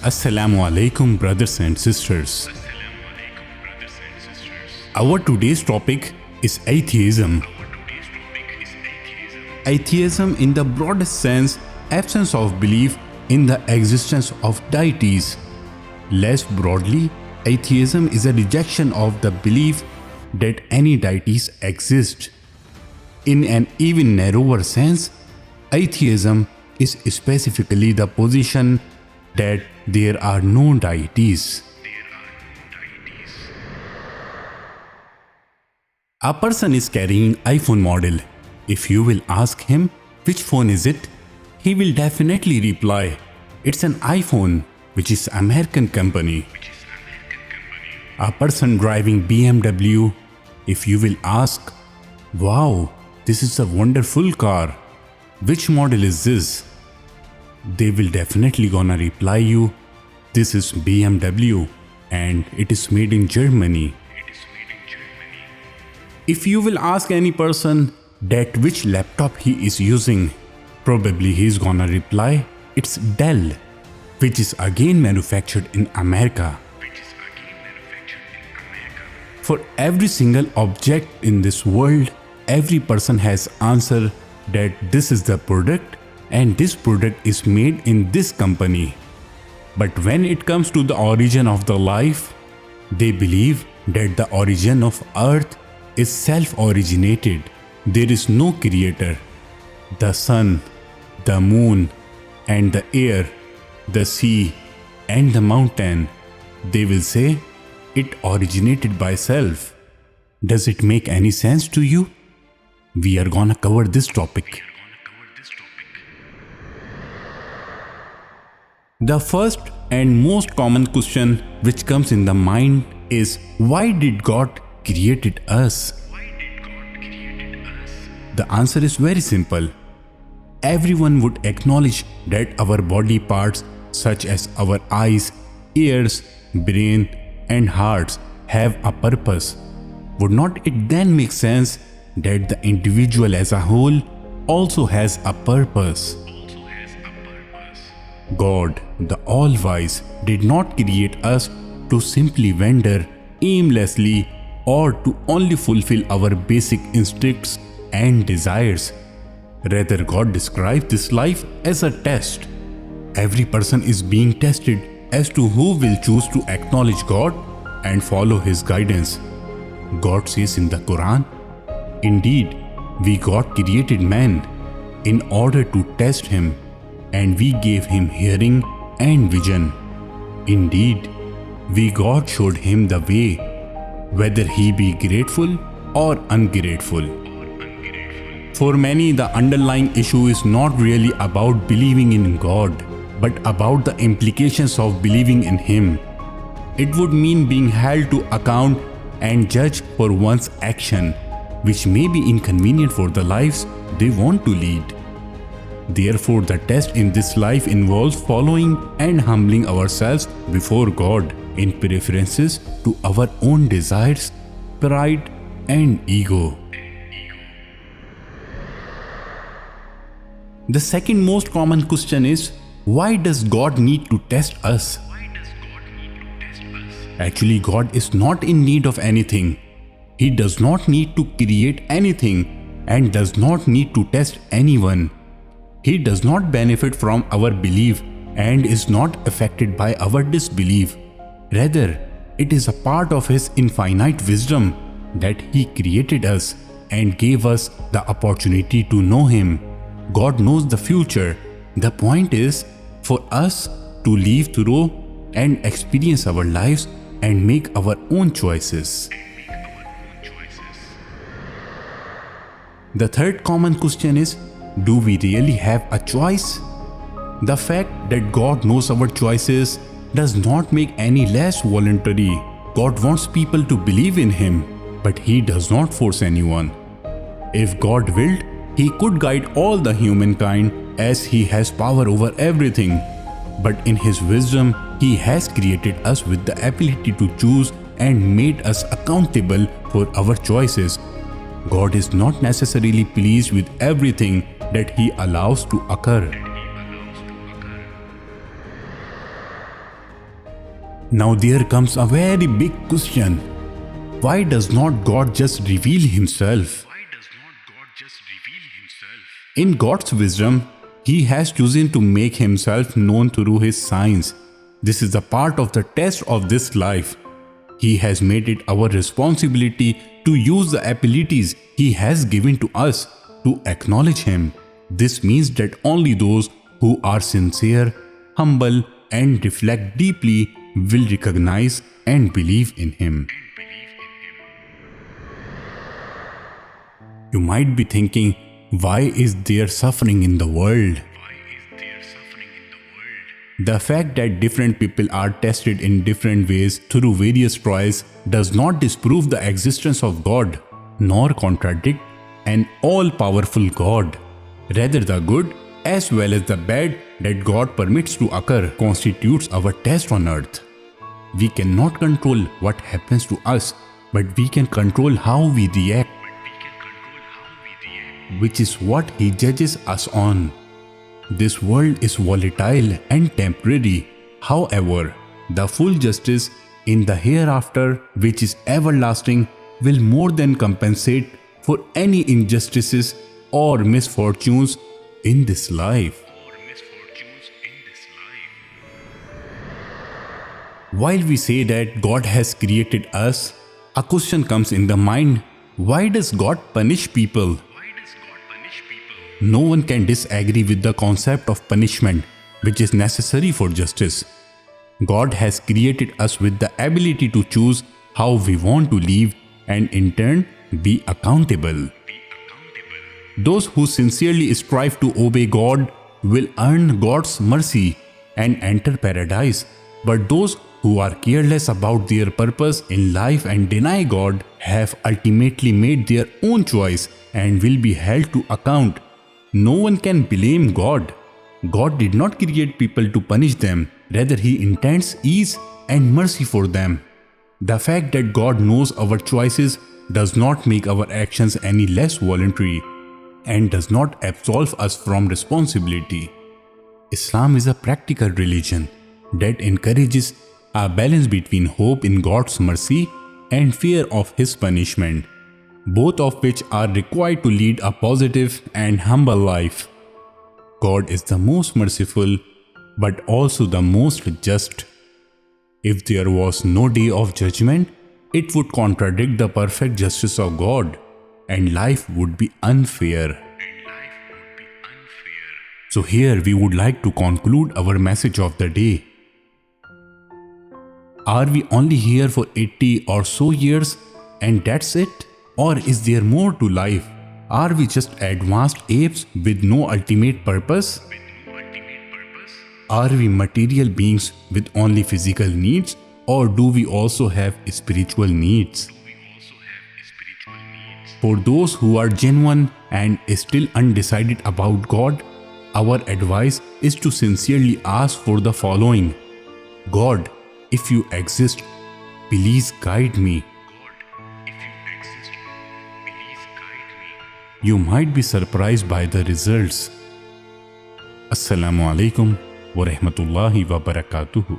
Assalamu alaikum, brothers and sisters. Our today's topic is atheism. Atheism, in the broadest sense, absence of belief in the existence of deities. Less broadly, atheism is a rejection of the belief that any deities exist. In an even narrower sense, atheism is specifically the position that there are no deities. A person is carrying iPhone model. If you will ask him which phone is it, he will definitely reply, it's an iPhone, which is American company. A person driving BMW, if you will ask, wow, this is a wonderful car, which model is this? They will definitely gonna reply you, this is BMW and it is made in Germany. If you will ask any person that which laptop he is using, probably he is gonna reply, it's Dell, which is again manufactured in America. For every single object in this world, every person has answer that this is the product and this product is made in this company. But when it comes to the origin of the life, they believe that the origin of earth is self-originated. There is no creator. The sun, the moon, and the air, the sea, and the mountain, they will say it originated by self. Does it make any sense to you? We are gonna cover this topic. The first and most common question which comes in the mind is, why did God created us? The answer is very simple. Everyone would acknowledge that our body parts such as our eyes, ears, brain and hearts have a purpose. Would not it then make sense that the individual as a whole also has a purpose? God, the All-Wise, did not create us to simply wander aimlessly or to only fulfill our basic instincts and desires. Rather, God describes this life as a test. Every person is being tested as to who will choose to acknowledge God and follow His guidance. God says in the Quran, indeed, we God created man in order to test him, and we gave him hearing and vision. Indeed, we God showed him the way, whether he be grateful or ungrateful. For many, the underlying issue is not really about believing in God, but about the implications of believing in Him. It would mean being held to account and judged for one's action, which may be inconvenient for the lives they want to lead. Therefore, the test in this life involves following and humbling ourselves before God in preferences to our own desires, pride, and ego. The second most common question is, why does God need to test us? Actually, God is not in need of anything. He does not need to create anything and does not need to test anyone. He does not benefit from our belief and is not affected by our disbelief. Rather, it is a part of His infinite wisdom that He created us and gave us the opportunity to know Him. God knows the future. The point is for us to live through and experience our lives and make our own choices. The third common question is, do we really have a choice? The fact that God knows our choices does not make any less voluntary. God wants people to believe in Him, but He does not force anyone. If God willed, He could guide all the humankind as He has power over everything. But in His wisdom, He has created us with the ability to choose and made us accountable for our choices. God is not necessarily pleased with everything that He allows to occur. Now there comes a very big question. Why does not God just reveal himself? In God's wisdom, he has chosen to make himself known through his signs. This is a part of the test of this life. He has made it our responsibility to use the abilities he has given to us to acknowledge him. This means that only those who are sincere, humble, and reflect deeply will recognize and believe in him. You might be thinking, why is there suffering in the world? The fact that different people are tested in different ways through various trials does not disprove the existence of God, nor contradict an all-powerful God. Rather, the good as well as the bad that God permits to occur constitutes our test on earth. We cannot control what happens to us, but we can control how we react, which is what he judges us on. This world is volatile and temporary. However, the full justice in the hereafter, which is everlasting, will more than compensate for any injustices or misfortunes in this life. While we say that God has created us, a question comes in the mind: why does God punish people? No one can disagree with the concept of punishment, which is necessary for justice. God has created us with the ability to choose how we want to live and in turn be accountable. Those who sincerely strive to obey God will earn God's mercy and enter paradise. But those who are careless about their purpose in life and deny God have ultimately made their own choice and will be held to account. No one can blame God. God did not create people to punish them. Rather, he intends ease and mercy for them. The fact that God knows our choices does not make our actions any less voluntary and does not absolve us from responsibility. Islam is a practical religion that encourages a balance between hope in God's mercy and fear of his punishment, both of which are required to lead a positive and humble life. God is the most merciful, but also the most just. If there was no day of judgment, it would contradict the perfect justice of God, and life would be unfair. So here we would like to conclude our message of the day. Are we only here for 80 or so years and that's it? Or is there more to life? Are we just advanced apes with no ultimate purpose? Are we material beings with only physical needs? Or do we also have spiritual needs? For those who are genuine and still undecided about God, our advice is to sincerely ask for the following: God, if you exist, please guide me. You might be surprised by the results. Assalamu alaikum wa rahmatullahi wa barakatuhu.